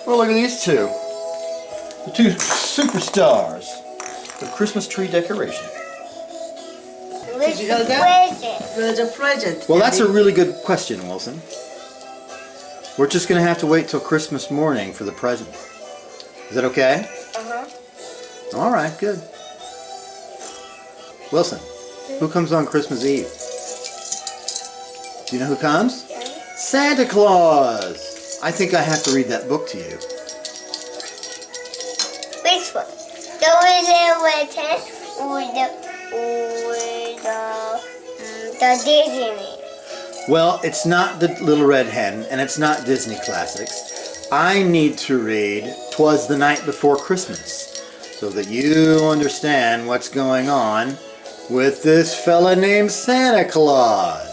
Well, look at these two. The two superstars of Christmas tree decoration. Did you hear that? Where's the present? Well, that's a really good question, Wilson. We're just going to have to wait till Christmas morning for the present. Is that okay? Uh-huh. All right, good. Wilson, who comes on Christmas Eve? Do you know who comes? Santa Claus! I think I have to read that book to you. Which one? The little red hen or the Disney? Well, it's not the Little Red Hen, and it's not Disney Classics. I need to read 'Twas the Night Before Christmas, so that you understand what's going on with this fella named Santa Claus.